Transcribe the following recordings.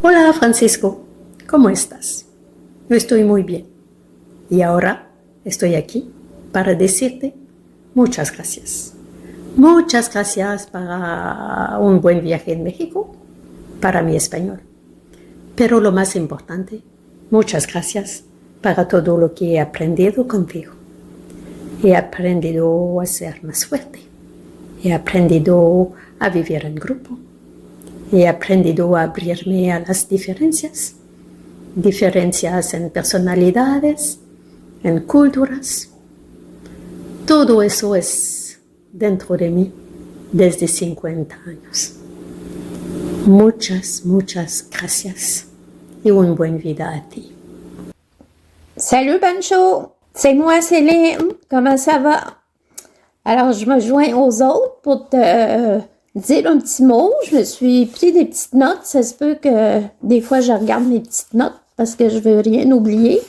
Hola Francisco, ¿cómo estás? Yo estoy muy bien. Y ahora estoy aquí para decirte muchas gracias. Muchas gracias para un buen viaje en México, para mi español. Pero lo más importante, muchas gracias para todo lo que he aprendido contigo. He aprendido a ser más fuerte. He aprendido a vivir en grupo. He aprendido a abrirme a las diferencias en personalidades, en culturas. Todo eso es dentro de mí desde 50 años. Muchas, muchas gracias et une bonne vida à ti. Salut Pancho, c'est moi Céline, comment ça va? Alors je me joins aux autres pour te dire un petit mot. Je me suis pris des petites notes, ça se peut que des fois je regarde mes petites notes parce que je veux rien oublier.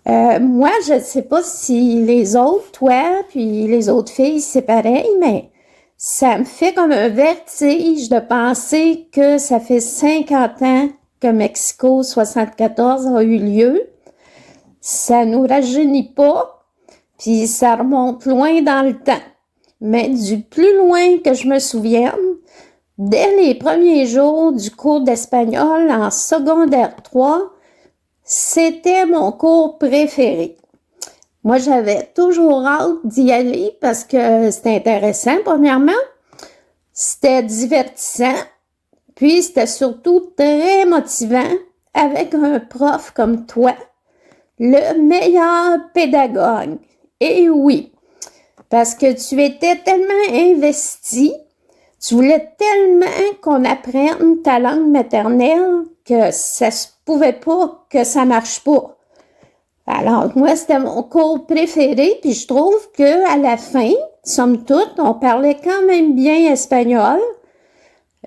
Moi, je ne sais pas si les autres, toi, puis les autres filles, c'est pareil, mais ça me fait comme un vertige de penser que ça fait 50 ans que Mexico 74 a eu lieu. Ça nous rajeunit pas, puis ça remonte loin dans le temps. Mais du plus loin que je me souvienne, dès les premiers jours du cours d'espagnol en secondaire 3, c'était mon cours préféré. Moi, j'avais toujours hâte d'y aller parce que c'était intéressant, premièrement. C'était divertissant. Puis, c'était surtout très motivant avec un prof comme toi, le meilleur pédagogue. Et oui, parce que tu étais tellement investi, tu voulais tellement qu'on apprenne ta langue maternelle que ça se pouvait pas que ça marche pas. Alors, moi, c'était mon cours préféré, puis je trouve que à la fin, somme toute, on parlait quand même bien espagnol.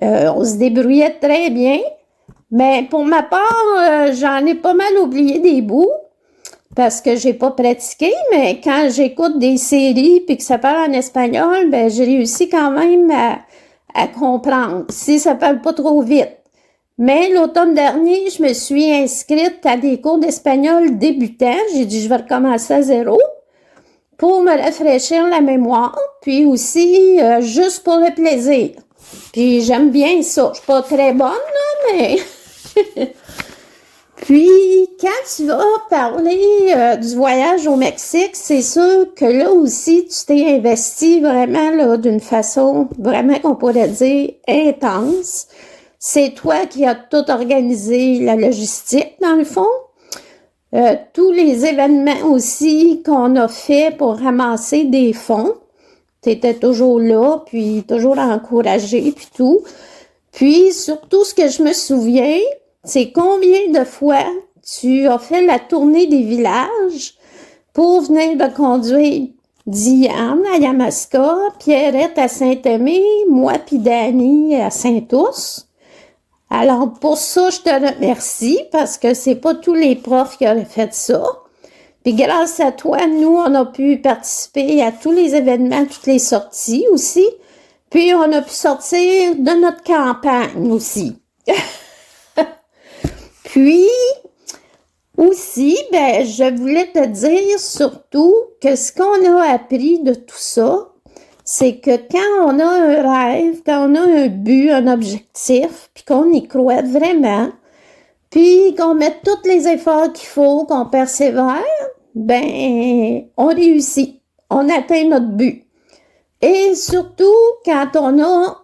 On se débrouillait très bien. Mais pour ma part, j'en ai pas mal oublié des bouts parce que j'ai pas pratiqué, mais quand j'écoute des séries puis que ça parle en espagnol, ben j'ai réussi quand même à comprendre, si ça parle pas trop vite. Mais l'automne dernier, je me suis inscrite à des cours d'espagnol débutants. J'ai dit, je vais recommencer à zéro pour me rafraîchir la mémoire, puis aussi juste pour le plaisir. Puis j'aime bien ça. Je suis pas très bonne, là, mais... Puis, quand tu vas parler du voyage au Mexique, c'est sûr que là aussi, tu t'es investi vraiment là d'une façon, vraiment qu'on pourrait dire, intense. C'est toi qui as tout organisé, la logistique, dans le fond. Tous les événements aussi qu'on a fait pour ramasser des fonds. Tu étais toujours là, puis toujours encouragé, puis tout. Puis, surtout, ce que je me souviens, c'est combien de fois tu as fait la tournée des villages pour venir me conduire Diane à Yamaska, Pierrette à Saint-Aimé, moi puis Dani à Saint-Ours. Alors, pour ça, je te remercie parce que c'est pas tous les profs qui auraient fait ça. Puis grâce à toi, nous, on a pu participer à tous les événements, toutes les sorties aussi. Puis on a pu sortir de notre campagne aussi. Puis, aussi, ben, je voulais te dire surtout que ce qu'on a appris de tout ça, c'est que quand on a un rêve, quand on a un but, un objectif, puis qu'on y croit vraiment, puis qu'on met tous les efforts qu'il faut, qu'on persévère, ben, on réussit. On atteint notre but. Et surtout, quand on a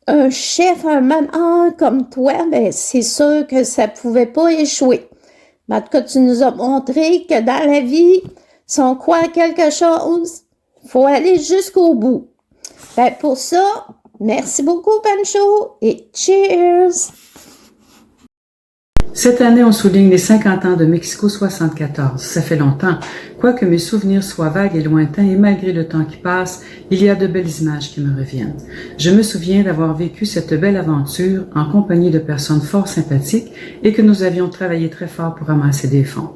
un chef, un mentor comme toi, ben, c'est sûr que ça pouvait pas échouer. Mais en tout cas, tu nous as montré que dans la vie, si on croit à quelque chose, faut aller jusqu'au bout. Ben, pour ça, merci beaucoup, Pancho, et cheers! Cette année, on souligne les 50 ans de Mexico 74. Ça fait longtemps. Quoique mes souvenirs soient vagues et lointains, et malgré le temps qui passe, il y a de belles images qui me reviennent. Je me souviens d'avoir vécu cette belle aventure en compagnie de personnes fort sympathiques et que nous avions travaillé très fort pour ramasser des fonds.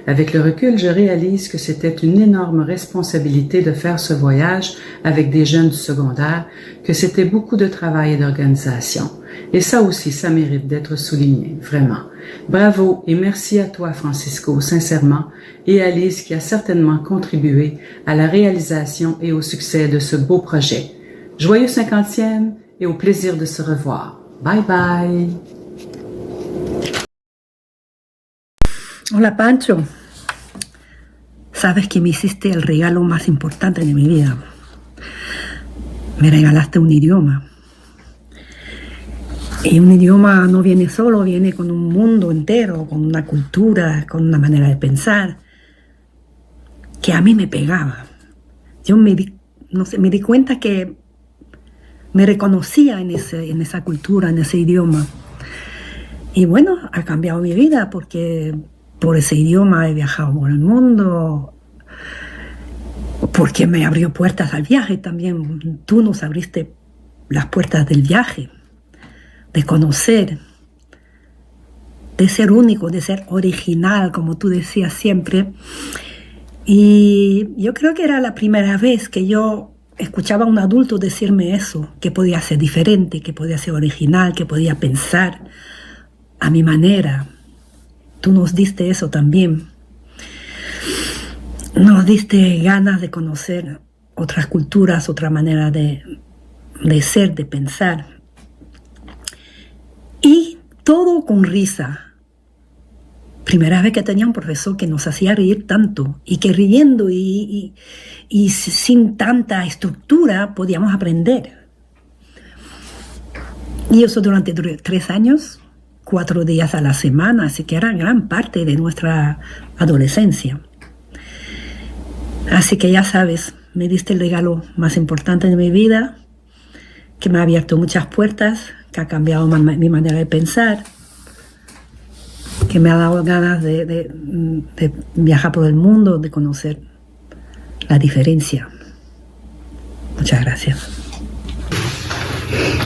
Avec le recul, je réalise que c'était une énorme responsabilité de faire ce voyage avec des jeunes du secondaire, que c'était beaucoup de travail et d'organisation. Et ça aussi, ça mérite d'être souligné, vraiment. Bravo et merci à toi, Francisco, sincèrement, et à Lise qui a certainement contribué à la réalisation et au succès de ce beau projet. Joyeux 50e et au plaisir de se revoir. Bye bye! Hola Pancho, sabes que me hiciste el regalo más importante de mi vida. Me regalaste un idioma. Y un idioma no viene solo, viene con un mundo entero, con una cultura, con una manera de pensar, que a mí me pegaba. Yo me di cuenta que me reconocía en esa cultura, en ese idioma. Y bueno, ha cambiado mi vida porque por ese idioma he viajado por el mundo, porque me abrió puertas al viaje también. Tú nos abriste las puertas del viaje, de conocer, de ser único, de ser original, como tú decías siempre. Y yo creo que era la primera vez que yo escuchaba a un adulto decirme eso, que podía ser diferente, que podía ser original, que podía pensar a mi manera. Tú nos diste eso también. Nos diste ganas de conocer otras culturas, otra manera de ser, de pensar. Y todo con risa. Primera vez que tenía un profesor que nos hacía reír tanto y que riendo y sin tanta estructura podíamos aprender. Y eso durante 3 años, 4 días a la semana, así que era gran parte de nuestra adolescencia. Así que ya sabes, me diste el regalo más importante de mi vida, que me ha abierto muchas puertas, que ha cambiado mi manera de pensar, que me ha dado ganas de viajar por el mundo, de conocer la diferencia. Muchas gracias.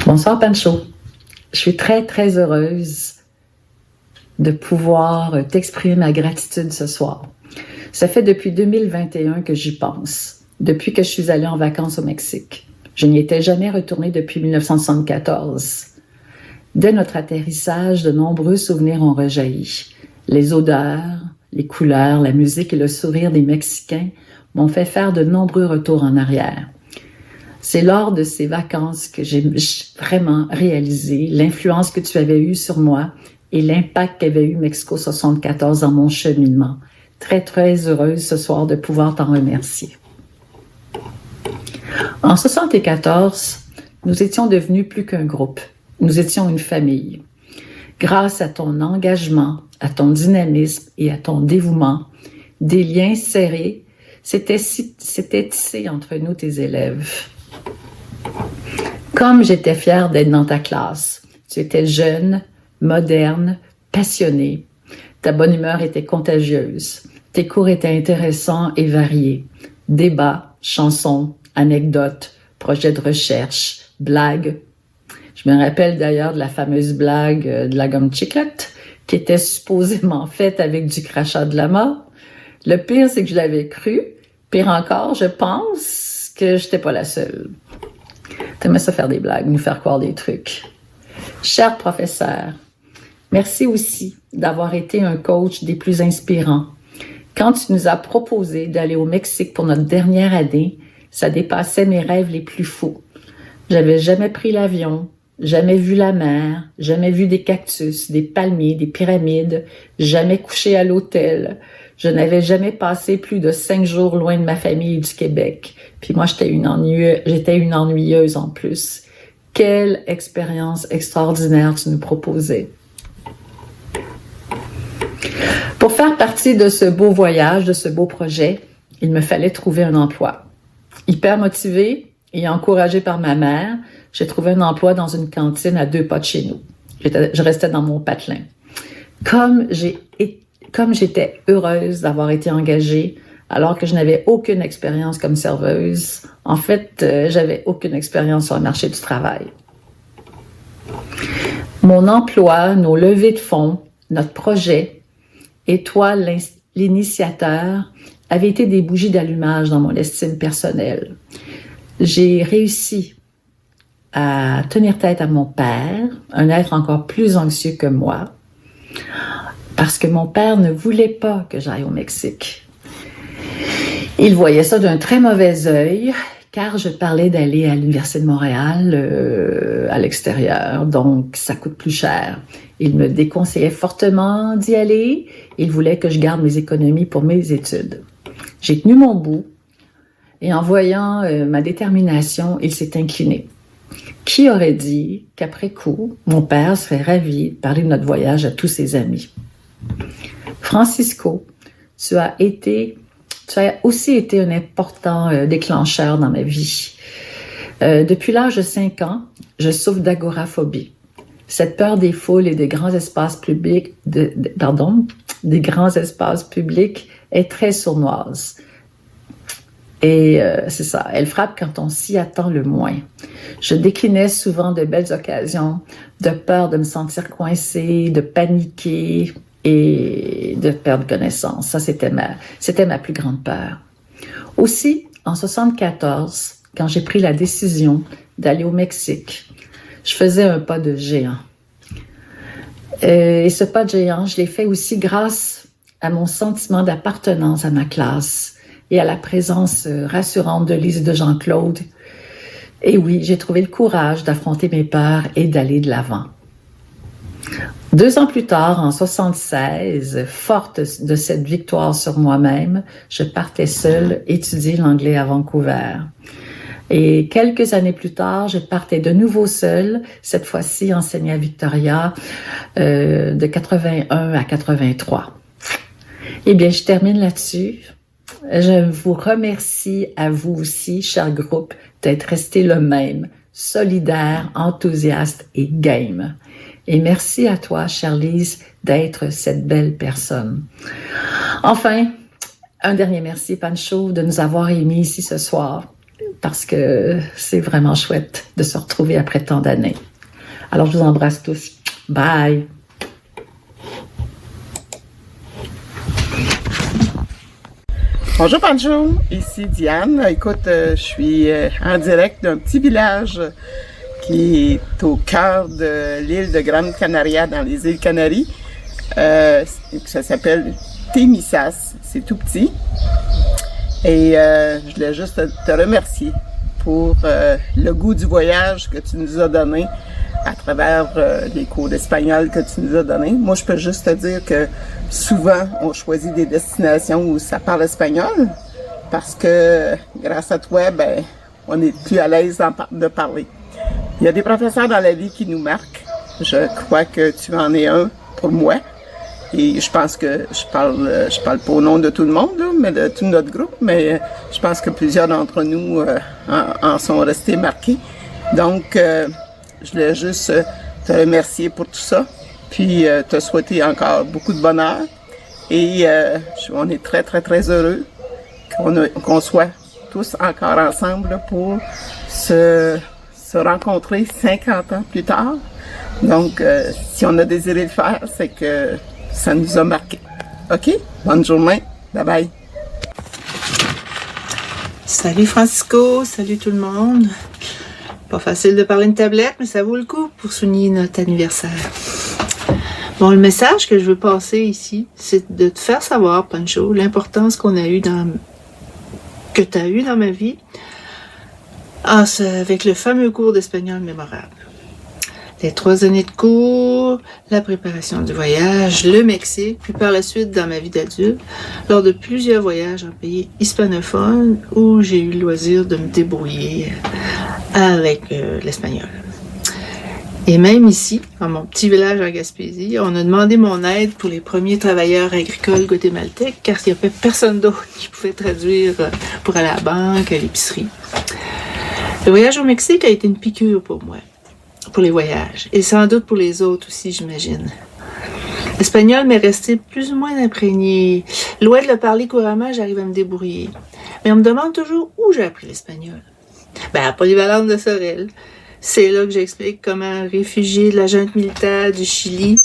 Bonsoir Pancho. Je suis très, très heureuse de pouvoir t'exprimer ma gratitude ce soir. Ça fait depuis 2021 que j'y pense, depuis que je suis allée en vacances au Mexique. Je n'y étais jamais retournée depuis 1974. Dès notre atterrissage, de nombreux souvenirs ont rejailli. Les odeurs, les couleurs, la musique et le sourire des Mexicains m'ont fait faire de nombreux retours en arrière. C'est lors de ces vacances que j'ai vraiment réalisé l'influence que tu avais eue sur moi et l'impact qu'avait eu Mexico 74 dans mon cheminement. Très, très heureuse ce soir de pouvoir t'en remercier. En 74, nous étions devenus plus qu'un groupe. Nous étions une famille. Grâce à ton engagement, à ton dynamisme et à ton dévouement, des liens serrés s'étaient tissés entre nous, tes élèves. Comme j'étais fière d'être dans ta classe. Tu étais jeune, moderne, passionnée. Ta bonne humeur était contagieuse. Tes cours étaient intéressants et variés. Débats, chansons, anecdotes, projets de recherche, blagues. Je me rappelle d'ailleurs de la fameuse blague de la gomme chiclette qui était supposément faite avec du crachat de lama. Le pire, c'est que je l'avais cru. Pire encore, je pense que j'étais pas la seule. T'aimais ça faire des blagues, nous faire croire des trucs. Cher professeur, merci aussi d'avoir été un coach des plus inspirants. Quand tu nous as proposé d'aller au Mexique pour notre dernière année, ça dépassait mes rêves les plus fous. J'avais jamais pris l'avion, jamais vu la mer, jamais vu des cactus, des palmiers, des pyramides, jamais couché à l'hôtel. Je n'avais jamais passé plus de 5 jours loin de ma famille et du Québec. Puis moi, j'étais une ennuyeuse en plus. Quelle expérience extraordinaire tu nous proposais. Pour faire partie de ce beau voyage, de ce beau projet, il me fallait trouver un emploi. Hyper motivée et encouragée par ma mère, j'ai trouvé un emploi dans une cantine à 2 pas de chez nous. Je restais dans mon patelin. Comme j'étais heureuse d'avoir été engagée alors que je n'avais aucune expérience comme serveuse. En fait, j'avais aucune expérience sur le marché du travail. Mon emploi, nos levées de fonds, notre projet et toi, l'initiateur, avaient été des bougies d'allumage dans mon estime personnelle. J'ai réussi à tenir tête à mon père, un être encore plus anxieux que moi, parce que mon père ne voulait pas que j'aille au Mexique. Il voyait ça d'un très mauvais œil, car je parlais d'aller à l'Université de Montréal à l'extérieur, donc ça coûte plus cher. Il me déconseillait fortement d'y aller. Il voulait que je garde mes économies pour mes études. J'ai tenu mon bout et en voyant ma détermination, il s'est incliné. Qui aurait dit qu'après coup, mon père serait ravi de parler de notre voyage à tous ses amis? Francisco, tu as aussi été un important déclencheur dans ma vie. Depuis l'âge de 5 ans, je souffre d'agoraphobie. Cette peur des foules et des grands espaces publics, des grands espaces publics est très sournoise. Et c'est ça, elle frappe quand on s'y attend le moins. Je déclinais souvent de belles occasions, de peur de me sentir coincée, de paniquer et de perdre connaissance. Ça, c'était ma plus grande peur. Aussi, en 1974, quand j'ai pris la décision d'aller au Mexique, je faisais un pas de géant. Et ce pas de géant, je l'ai fait aussi grâce à mon sentiment d'appartenance à ma classe et à la présence rassurante de Lise et de Jean-Claude. Et oui, j'ai trouvé le courage d'affronter mes peurs et d'aller de l'avant. 2 ans plus tard, en 1976, forte de cette victoire sur moi-même, je partais seule étudier l'anglais à Vancouver. Et quelques années plus tard, je partais de nouveau seule, cette fois-ci enseigner à Victoria, de 81 à 83. Eh bien, je termine là-dessus. Je vous remercie à vous aussi, cher groupe, d'être resté le même, solidaire, enthousiaste et game. Et merci à toi, chère Lise, d'être cette belle personne. Enfin, un dernier merci, Pancho, de nous avoir émis ici ce soir, parce que c'est vraiment chouette de se retrouver après tant d'années. Alors, je vous embrasse tous. Bye! Bonjour Pancho, ici Diane. Écoute, je suis en direct d'un petit village qui est au cœur de l'île de Grande Canaria, dans les îles Canaries. Ça s'appelle Témissas, c'est tout petit. Et je voulais juste te remercier pour le goût du voyage que tu nous as donné à travers les cours d'espagnol que tu nous as donnés. Moi, je peux juste te dire que souvent, on choisit des destinations où ça parle espagnol parce que grâce à toi, ben, on est plus à l'aise de parler. Il y a des professeurs dans la vie qui nous marquent. Je crois que tu en es un pour moi. Et je pense que je parle pas au nom de tout le monde, là, mais de tout notre groupe, mais je pense que plusieurs d'entre nous en sont restés marqués. Donc, je voulais juste te remercier pour tout ça, puis te souhaiter encore beaucoup de bonheur. Et on est très, très, très heureux qu'on soit tous encore ensemble là, pour se rencontrer 50 ans plus tard. Donc, si on a désiré le faire, c'est que ça nous a marqué. OK? Bonne journée. Bye-bye. Salut Francisco, salut tout le monde. Pas facile de parler une tablette, mais ça vaut le coup pour souligner notre anniversaire. Bon, le message que je veux passer ici, c'est de te faire savoir, Pancho, l'importance que tu as eu dans ma vie avec le fameux cours d'espagnol mémorable. Les 3 années de cours, la préparation du voyage, le Mexique, puis par la suite dans ma vie d'adulte, lors de plusieurs voyages en pays hispanophones où j'ai eu le loisir de me débrouiller avec l'espagnol. Et même ici, dans mon petit village en Gaspésie, on a demandé mon aide pour les premiers travailleurs agricoles guatémaltèques car il n'y avait personne d'autre qui pouvait traduire pour aller à la banque, à l'épicerie. Le voyage au Mexique a été une piqûre pour moi. Pour les voyages, et sans doute pour les autres aussi, j'imagine. L'espagnol m'est resté plus ou moins imprégné. Loin de le parler couramment, j'arrive à me débrouiller. Mais on me demande toujours où j'ai appris l'espagnol. Ben, à Polyvalente de Sorel. C'est là que j'explique comment un réfugié de la junte militaire du Chili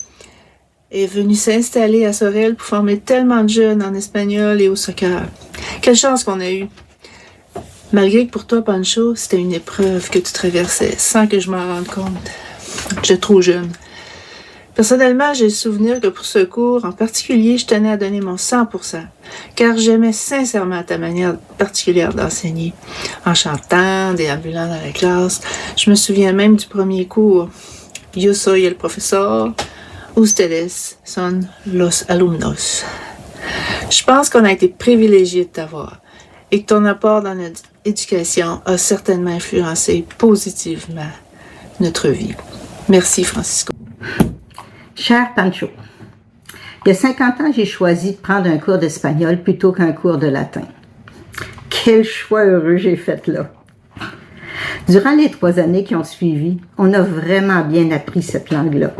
est venu s'installer à Sorel pour former tellement de jeunes en espagnol et au soccer. Quelle chance qu'on a eue. Malgré que pour toi, Pancho, c'était une épreuve que tu traversais sans que je m'en rende compte. J'étais trop jeune. Personnellement, j'ai le souvenir que pour ce cours, en particulier, je tenais à donner mon 100%, car j'aimais sincèrement ta manière particulière d'enseigner. En chantant, déambulant dans la classe, je me souviens même du premier cours. Yo soy el profesor, ustedes son los alumnos. Je pense qu'on a été privilégiés de t'avoir et que ton apport dans notre éducation a certainement influencé positivement notre vie. Merci, Francisco. Cher Pancho, il y a 50 ans, j'ai choisi de prendre un cours d'espagnol plutôt qu'un cours de latin. Quel choix heureux j'ai fait là! Durant les 3 années qui ont suivi, on a vraiment bien appris cette langue-là.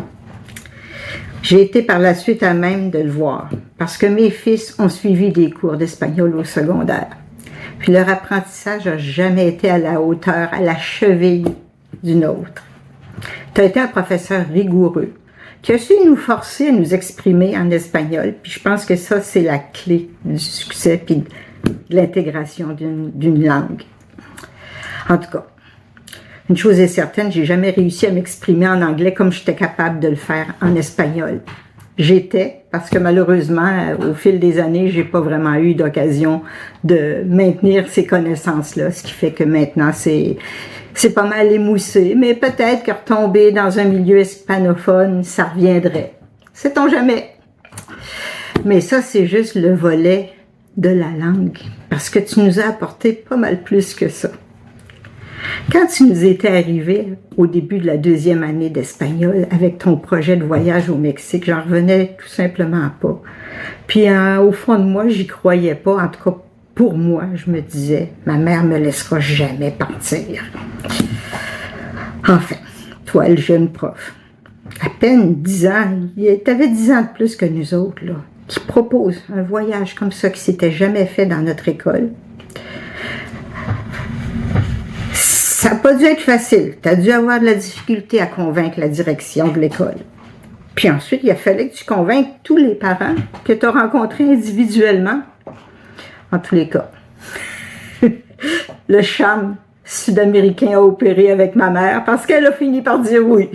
J'ai été par la suite à même de le voir, parce que mes fils ont suivi des cours d'espagnol au secondaire. Puis leur apprentissage n'a jamais été à la hauteur, à la cheville du nôtre. Tu as été un professeur rigoureux, qui a su nous forcer à nous exprimer en espagnol. Puis je pense que ça, c'est la clé du succès puis de l'intégration d'une langue. En tout cas, une chose est certaine, j'ai jamais réussi à m'exprimer en anglais comme j'étais capable de le faire en espagnol. Parce que malheureusement, au fil des années, j'ai pas vraiment eu d'occasion de maintenir ces connaissances-là, ce qui fait que maintenant, c'est pas mal émoussé, mais peut-être que retomber dans un milieu hispanophone, ça reviendrait. Sait-on jamais? Mais ça, c'est juste le volet de la langue, parce que tu nous as apporté pas mal plus que ça. Quand tu nous étais arrivé au début de la 2e année d'espagnol avec ton projet de voyage au Mexique, j'en revenais tout simplement pas. Puis au fond de moi, j'y croyais pas. En tout cas, pour moi, je me disais, ma mère me laissera jamais partir. Enfin, toi, le jeune prof, à peine 10 ans, t'avais 10 ans de plus que nous autres, là, qui propose un voyage comme ça qui s'était jamais fait dans notre école. Ça n'a pas dû être facile. Tu as dû avoir de la difficulté à convaincre la direction de l'école. Puis ensuite, il a fallu que tu convainques tous les parents que tu as rencontrés individuellement. En tous les cas, le charme sud-américain a opéré avec ma mère parce qu'elle a fini par dire oui.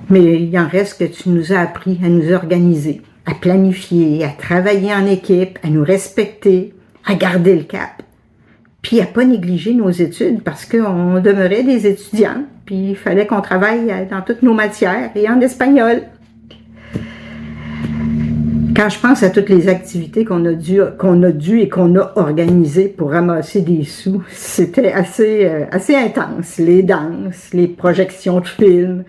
Mais il en reste que tu nous as appris à nous organiser, à planifier, à travailler en équipe, à nous respecter, à garder le cap. Puis à pas négliger nos études parce qu'on demeurait des étudiants, puis il fallait qu'on travaille dans toutes nos matières et en espagnol. Quand je pense à toutes les activités qu'on a dû et qu'on a organisées pour ramasser des sous, c'était assez intense. Les danses, les projections de films,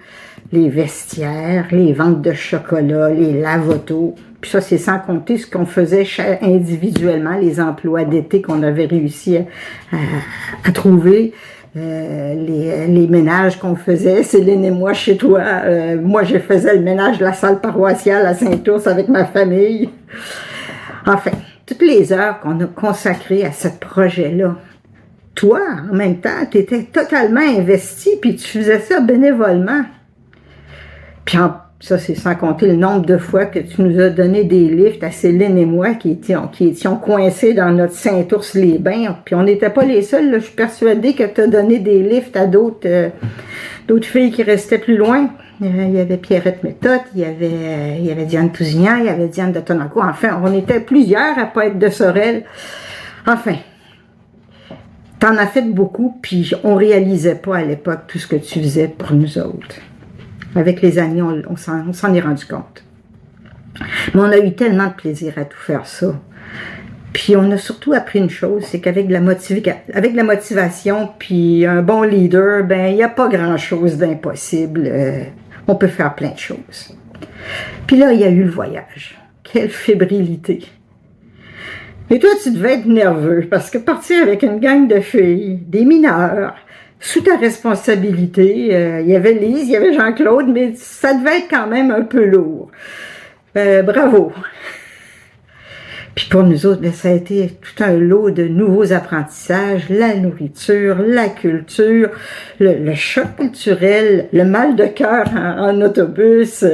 les vestiaires, les ventes de chocolat, les lave-autos. Puis ça, c'est sans compter ce qu'on faisait individuellement, les emplois d'été qu'on avait réussi à trouver, les ménages qu'on faisait, Céline et moi chez toi. Moi, je faisais le ménage de la salle paroissiale à Saint-Ours avec ma famille. Enfin, toutes les heures qu'on a consacrées à ce projet-là. Toi, en même temps, tu étais totalement investi, puis tu faisais ça bénévolement. Puis ça, c'est sans compter le nombre de fois que tu nous as donné des lifts à Céline et moi qui étions coincés dans notre Saint-Ours-les-Bains. Puis on n'était pas les seuls, là. Je suis persuadée que tu as donné des lifts à d'autres filles qui restaient plus loin. Il y avait Pierrette Méthode, il y avait Diane Tousignan, il y avait Diane de Tonancourt. Enfin, on était plusieurs à pas être de Sorel. Enfin, t'en as fait beaucoup, puis on réalisait pas à l'époque tout ce que tu faisais pour nous autres. Avec les années, on s'en est rendu compte. Mais on a eu tellement de plaisir à tout faire ça. Puis on a surtout appris une chose, c'est qu'avec de la motivation puis un bon leader, il n'y a pas grand-chose d'impossible. On peut faire plein de choses. Puis là, il y a eu le voyage. Quelle fébrilité! Et toi, tu devais être nerveux, parce que partir avec une gang de filles, des mineurs, sous ta responsabilité, il y avait Lise, il y avait Jean-Claude, mais ça devait être quand même un peu lourd. Bravo! Puis pour nous autres, ça a été tout un lot de nouveaux apprentissages, la nourriture, la culture, le choc culturel, le mal de cœur en autobus,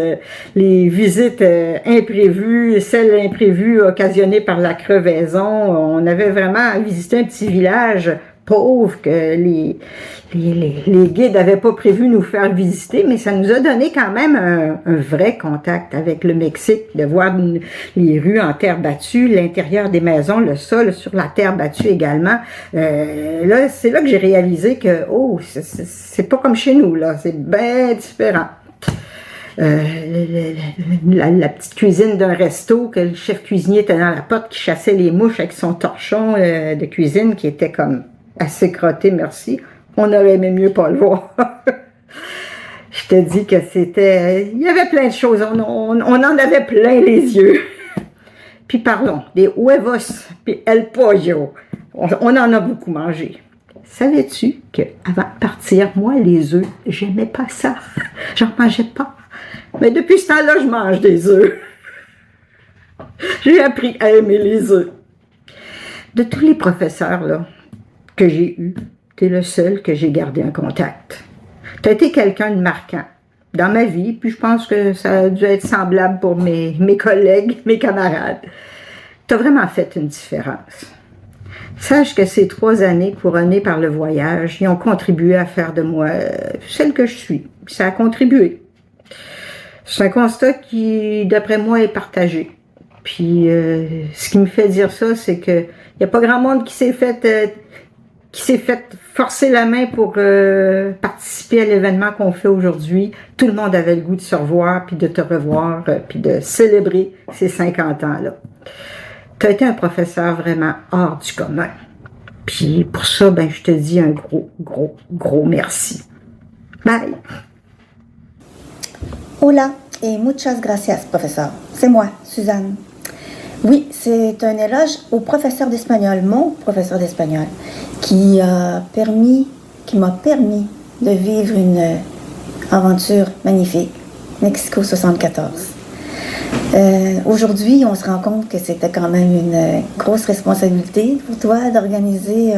les visites imprévues, celles imprévues occasionnées par la crevaison. On avait vraiment visité un petit village pauvre que les guides n'avaient pas prévu nous faire visiter, mais ça nous a donné quand même un vrai contact avec le Mexique, de voir les rues en terre battue, l'intérieur des maisons, le sol sur la terre battue également. Là, c'est là que j'ai réalisé que, oh, c'est pas comme chez nous, là, c'est bien différent. La petite cuisine d'un resto, que le chef cuisinier était dans la porte, qui chassait les mouches avec son torchon de cuisine, qui était comme assez crotté, merci. On aurait aimé mieux pas le voir. Je te dis que c'était... Il y avait plein de choses. On en avait plein les yeux. Puis parlons, des huevos, puis el pollo. On en a beaucoup mangé. Savais-tu qu'avant de partir, moi, les œufs, j'aimais pas ça. J'en mangeais pas. Mais depuis ce temps-là, je mange des œufs. J'ai appris à aimer les œufs. De tous les professeurs, là, que j'ai eu, t'es le seul que j'ai gardé en contact. T'as été quelqu'un de marquant dans ma vie, puis je pense que ça a dû être semblable pour mes collègues, mes camarades. T'as vraiment fait une différence. Sache que ces 3 années couronnées par le voyage, ils ont contribué à faire de moi celle que je suis. Ça a contribué. C'est un constat qui, d'après moi, est partagé. Puis, ce qui me fait dire ça, c'est que il n'y a pas grand monde qui s'est fait forcer la main pour participer à l'événement qu'on fait aujourd'hui. Tout le monde avait le goût de se revoir, puis de te revoir, puis de célébrer ces 50 ans-là. Tu as été un professeur vraiment hors du commun. Puis pour ça, ben, je te dis un gros merci. Bye! Hola et muchas gracias, professeur. C'est moi, Suzanne. Oui, c'est un éloge au professeur d'espagnol, mon professeur d'espagnol, qui m'a permis de vivre une aventure magnifique, Mexico 74. Aujourd'hui, on se rend compte que c'était quand même une grosse responsabilité pour toi d'organiser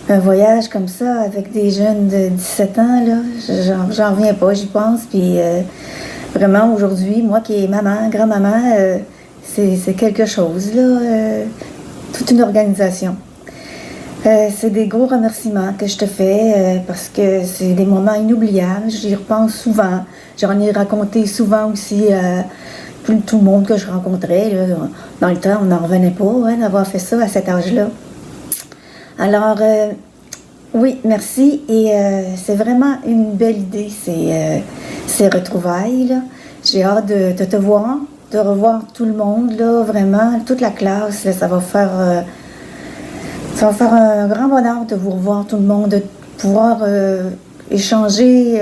un voyage comme ça avec des jeunes de 17 ans. Là. J'en reviens pas, j'y pense. Puis vraiment, aujourd'hui, moi qui est maman, grand-maman, c'est quelque chose, là, toute une organisation. C'est des gros remerciements que je te fais parce que c'est des moments inoubliables. J'y repense souvent. J'en ai raconté souvent aussi à tout le monde que je rencontrais. Là. Dans le temps, on n'en revenait pas d'avoir fait ça à cet âge-là. Alors, oui, merci. Et c'est vraiment une belle idée, ces retrouvailles. Là. J'ai hâte de te voir, de revoir tout le monde, là, vraiment, toute la classe. Là, ça va faire un grand bonheur de vous revoir tout le monde, de pouvoir échanger,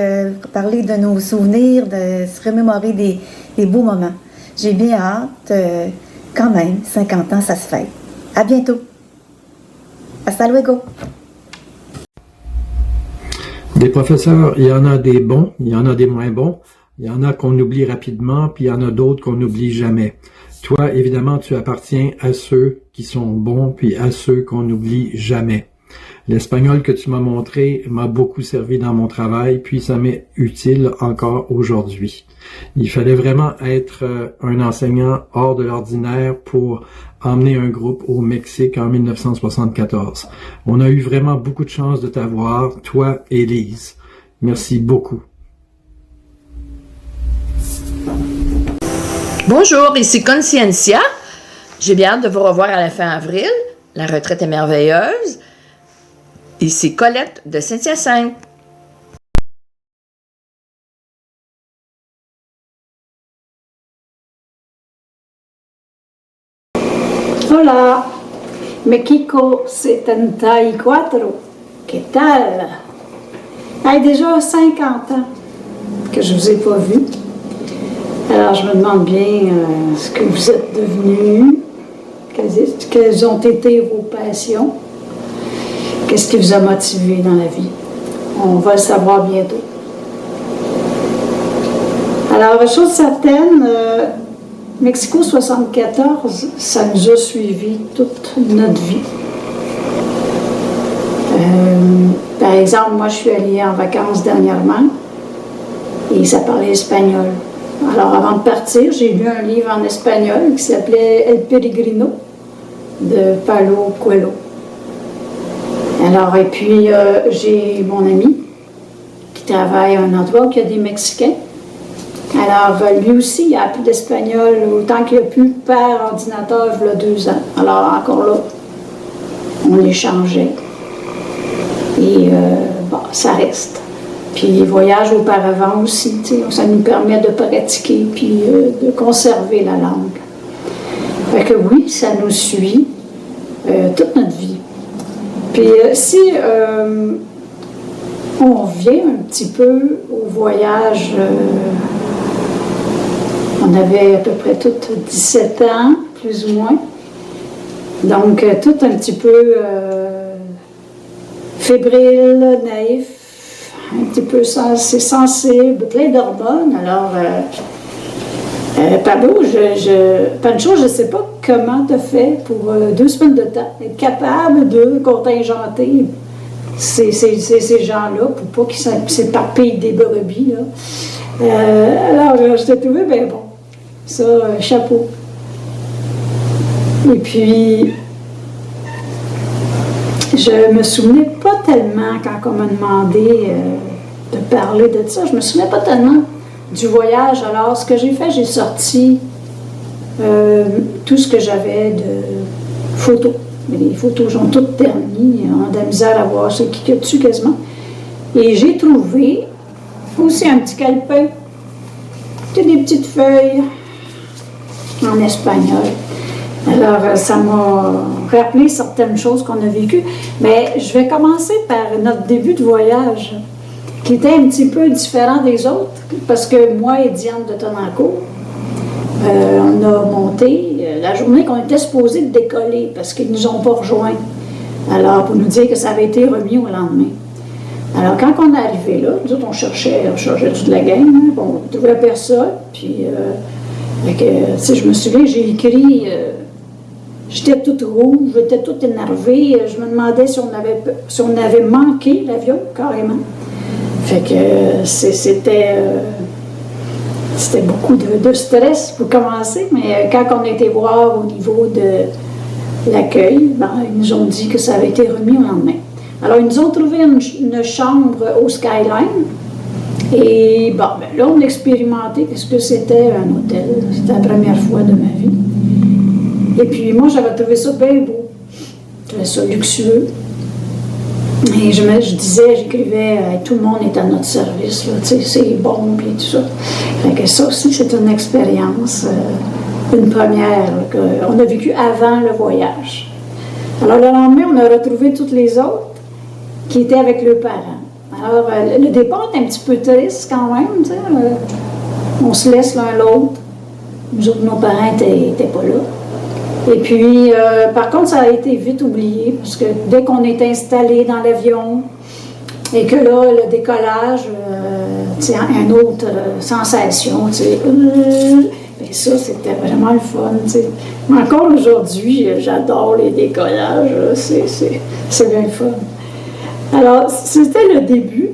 parler de nos souvenirs, de se remémorer des beaux moments. J'ai bien hâte, quand même, 50 ans, ça se fait. À bientôt. Hasta luego. Des professeurs, il y en a des bons, il y en a des moins bons, il y en a qu'on oublie rapidement, puis il y en a d'autres qu'on n'oublie jamais. Toi, évidemment, tu appartiens à ceux qui sont bons, puis à ceux qu'on n'oublie jamais. L'espagnol que tu m'as montré m'a beaucoup servi dans mon travail, puis ça m'est utile encore aujourd'hui. Il fallait vraiment être un enseignant hors de l'ordinaire pour emmener un groupe au Mexique en 1974. On a eu vraiment beaucoup de chance de t'avoir, toi et Lise. Merci beaucoup. Bonjour, ici Consciencia. J'ai bien hâte de vous revoir à la fin avril. La retraite est merveilleuse. Ici Colette de Saint-Hyacinthe. Hola, Mexico 74. Que tal? Hey, déjà 50 ans que je vous ai pas vu. Alors, je me demande bien ce que vous êtes devenus, quelles ont été vos passions, qu'est-ce qui vous a motivé dans la vie. On va le savoir bientôt. Alors, chose certaine, Mexico 74, ça nous a suivi toute notre vie. Par exemple, moi, je suis allée en vacances dernièrement et ça parlait espagnol. Alors, avant de partir, j'ai lu un livre en espagnol qui s'appelait El Peregrino de Paulo Coelho. Alors, et puis, j'ai mon ami qui travaille à un endroit où il y a des Mexicains. Alors, lui aussi, il a appris l'espagnol autant qu'il a pu par ordinateur il y a 2 ans. Alors, encore là, on l'échangeait. Et bon, ça reste. Puis les voyages auparavant aussi, ça nous permet de pratiquer puis de conserver la langue. Fait que oui, ça nous suit toute notre vie. Puis si on revient un petit peu au voyage, on avait à peu près toutes 17 ans, plus ou moins. Donc, tout un petit peu fébrile, naïf, un petit peu sensible, plein d'hormones. Alors, Pablo, Pancho, je ne sais pas comment tu as fait pour 2 semaines de temps, être capable de contingenter ces gens-là pour pas qu'ils s'éparpillent des brebis. Là. Alors, je t'ai trouvé bien bon. Ça, chapeau. Et puis, je me souvenais pas tellement, quand on m'a demandé de parler de ça, je me souvenais pas tellement du voyage. Alors, ce que j'ai fait, j'ai sorti tout ce que j'avais de photos. Mais les photos sont toutes ternies, on a de la misère à voir ce qu'il y a dessus quasiment. Et j'ai trouvé aussi un petit calepin, des petites feuilles en espagnol. Alors, ça m'a rappelé certaines choses qu'on a vécues. Mais je vais commencer par notre début de voyage, qui était un petit peu différent des autres, parce que moi et Diane de Tonancourt, on a monté la journée qu'on était supposé de décoller, parce qu'ils ne nous ont pas rejoints. Alors, pour nous dire que ça avait été remis au lendemain. Alors, quand on est arrivé là, nous autres, on cherchait toute la gang, hein, bon, on ne trouvait personne, puis, je me souviens, j'ai écrit... J'étais toute rouge, j'étais toute énervée. Je me demandais si on avait manqué l'avion, carrément. Fait que c'était beaucoup de stress pour commencer, mais quand on a été voir au niveau de l'accueil, ils nous ont dit que ça avait été remis au lendemain. Alors, ils nous ont trouvé une chambre au Skyline. Et bon, là, on a expérimenté qu'est-ce que c'était un hôtel. C'était la première fois de ma vie. Et puis moi, j'avais trouvé ça bien beau. Je trouvais ça luxueux. Et j'écrivais, tout le monde est à notre service, là, c'est bon, puis tout ça. Fait que ça aussi, c'est une expérience, une première qu'on a vécue avant le voyage. Alors le lendemain, on a retrouvé toutes les autres qui étaient avec leurs parents. Alors le départ est un petit peu triste quand même, on se laisse l'un l'autre. Nous autres, nos parents n'étaient pas là. Et puis, par contre, ça a été vite oublié, parce que dès qu'on est installé dans l'avion, et que là, le décollage, une autre sensation, bien ça, c'était vraiment le fun, Mais encore aujourd'hui, j'adore les décollages, c'est bien le fun. Alors, c'était le début.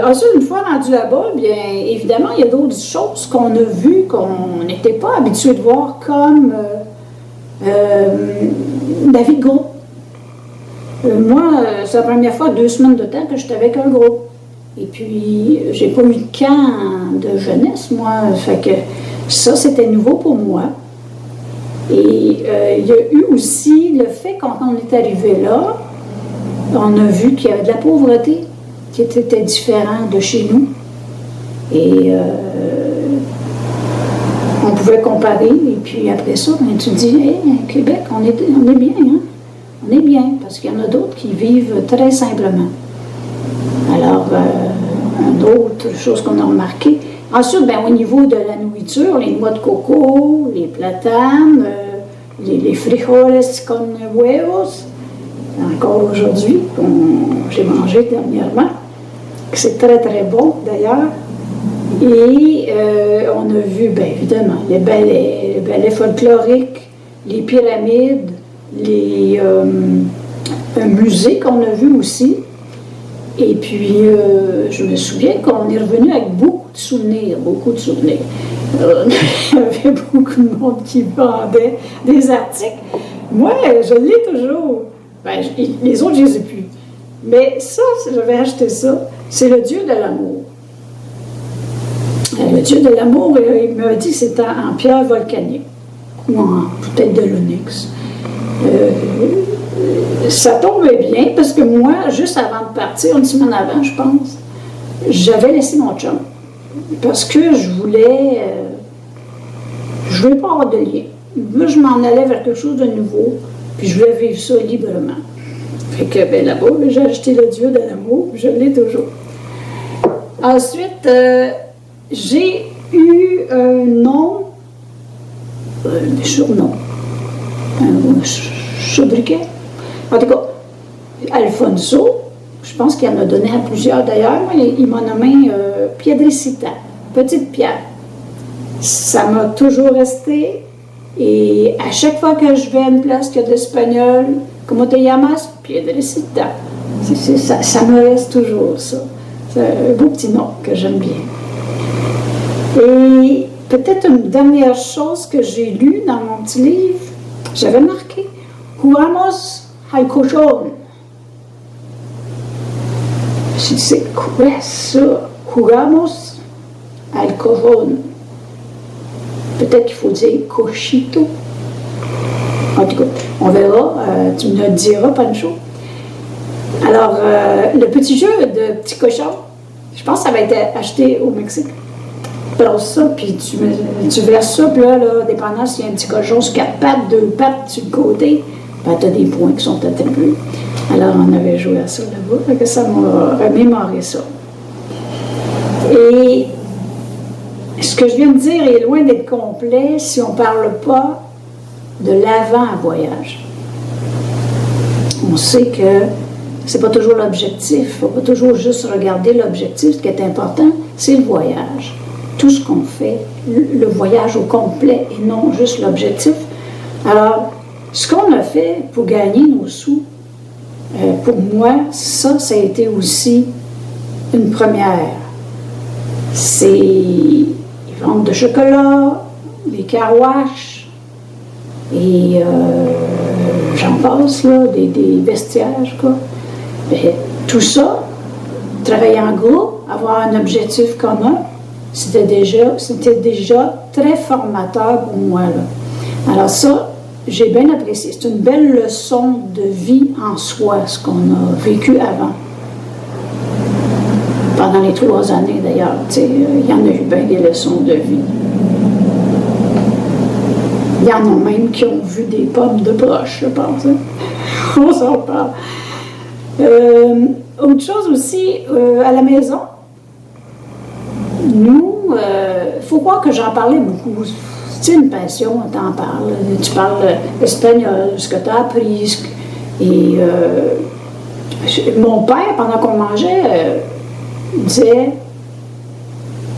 Ensuite, une fois rendu là-bas, bien évidemment, il y a d'autres choses qu'on a vues, qu'on n'était pas habitué de voir, comme la vie de groupe. Moi, c'est la première fois, 2 semaines de temps que j'étais avec un groupe. Et puis, j'ai pas eu de camp de jeunesse, moi. Fait que ça, c'était nouveau pour moi. Et il y a eu aussi le fait, quand on est arrivé là, on a vu qu'il y avait de la pauvreté qui était différent de chez nous. Et on pouvait comparer, et puis après ça, tu te dis, hey, Québec, on est bien, hein? On est bien, parce qu'il y en a d'autres qui vivent très simplement. Alors, une autre chose qu'on a remarqué. Ensuite, au niveau de la nourriture, les noix de coco, les platanes, les frijoles con huevos, encore aujourd'hui, j'ai mangé dernièrement, c'est très très bon d'ailleurs. Et on a vu, bien évidemment, les ballets folkloriques, les pyramides, un musée qu'on a vu aussi. Et puis, je me souviens qu'on est revenu avec beaucoup de souvenirs, beaucoup de souvenirs. Il y avait beaucoup de monde qui vendait des articles. Moi, je l'ai toujours. Ben, les autres, je ne les ai plus. Mais ça, j'avais acheté ça. C'est le Dieu de l'amour. Le Dieu de l'amour, il m'a dit que c'était en pierre volcanique. Ou peut-être de l'onyx. Ça tombait bien parce que moi, juste avant de partir, une semaine avant, je pense, j'avais laissé mon chum. Parce que je voulais pas avoir de lien. Moi, je m'en allais vers quelque chose de nouveau, puis je voulais vivre ça librement. Fait que, ben là-bas, j'ai acheté le Dieu de l'amour, je l'ai toujours. Ensuite, j'ai eu un nom, un surnom, un sobriquet. En tout cas, Alfonso, je pense qu'il en a donné à plusieurs d'ailleurs, il m'a nommé Piedrecita, petite pierre. Ça m'a toujours resté, et à chaque fois que je vais à une place qui a de l'espagnol, como te llamas? Piedrecita. Ça me reste toujours, ça. C'est un beau petit nom que j'aime bien. Et peut-être une dernière chose que j'ai lue dans mon petit livre, j'avais marqué Jugamos al cochon. Je dis, c'est quoi ça? Jugamos al cochon. Peut-être qu'il faut dire cochito. En tout cas, on verra. Tu me le diras, Pancho. Alors, le petit jeu de petit cochon, je pense que ça va être acheté au Mexique. Tu places ça, puis tu verses ça, puis là, dépendant s'il y a un petit cochon sur 4 pattes, 2 pattes sur le côté, ben, tu as des points qui sont attribués. Alors, on avait joué à ça là-bas, fait que ça m'a remémoré ça. Et ce que je viens de dire est loin d'être complet si on ne parle pas de l'avant-voyage. On sait que c'est pas toujours l'objectif, il ne faut pas toujours juste regarder l'objectif. Ce qui est important, c'est le voyage. Tout ce qu'on fait, le voyage au complet et non juste l'objectif. Alors, ce qu'on a fait pour gagner nos sous, pour moi, ça a été aussi une première. C'est les ventes de chocolat, les carouaches, et j'en passe, là, des vestiaires, quoi. Bien, tout ça, travailler en groupe, avoir un objectif commun, c'était déjà très formateur pour moi, là. Alors ça, j'ai bien apprécié. C'est une belle leçon de vie en soi, ce qu'on a vécu avant. Pendant les 3 années, d'ailleurs, il y en a eu bien des leçons de vie. Il y en a même qui ont vu des pommes de broche, je pense. Hein? On s'en parle. Autre chose aussi, à la maison, nous, il faut croire que j'en parlais beaucoup. C'est une passion, on t'en parle. Tu parles espagnol, ce que tu as appris. Et mon père, pendant qu'on mangeait, disait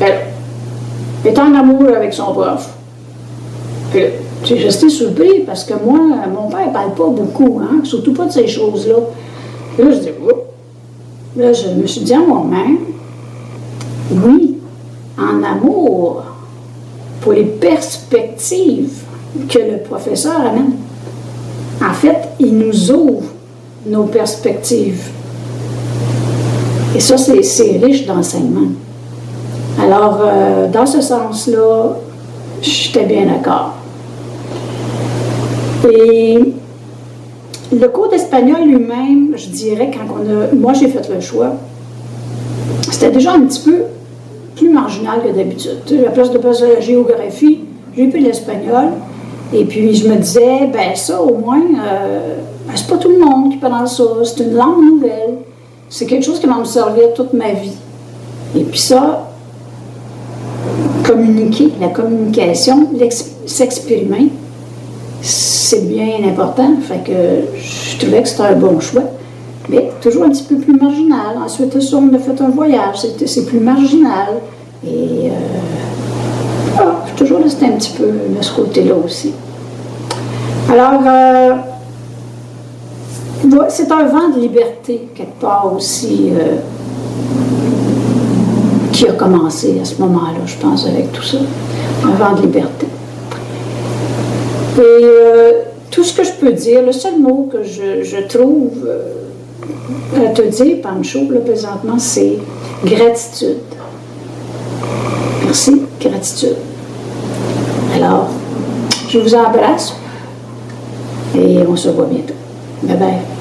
elle est en amour avec son prof. J'ai resté surpris parce que moi, mon père ne parle pas beaucoup, hein, surtout pas de ces choses-là. Là, je dis, oh. Là, je me suis dit à moi-même, oui, en amour, pour les perspectives que le professeur amène. En fait, il nous ouvre nos perspectives. Et ça, c'est riche d'enseignement. Alors, dans ce sens-là, j'étais bien d'accord. Et le cours d'espagnol lui-même, je dirais, moi j'ai fait le choix, c'était déjà un petit peu plus marginal que d'habitude. À la place de passer la géographie, j'ai pris l'espagnol. Et puis je me disais, ben ça au moins, c'est pas tout le monde qui parle ça, c'est une langue nouvelle. C'est quelque chose qui va me servir toute ma vie. Et puis ça, communiquer, la communication, s'exprimer, c'est bien important. Fait que je trouvais que c'était un bon choix. Mais toujours un petit peu plus marginal. Ensuite, on a fait un voyage, c'est plus marginal. Et je suis toujours resté un petit peu de ce côté-là aussi. Alors, c'est un vent de liberté, quelque part aussi, qui a commencé à ce moment-là, je pense, avec tout ça. Un vent de liberté. Et tout ce que je peux dire, le seul mot que je trouve à te dire, Pancho, là, présentement, c'est gratitude. Merci, gratitude. Alors, je vous embrasse et on se voit bientôt. Bye bye.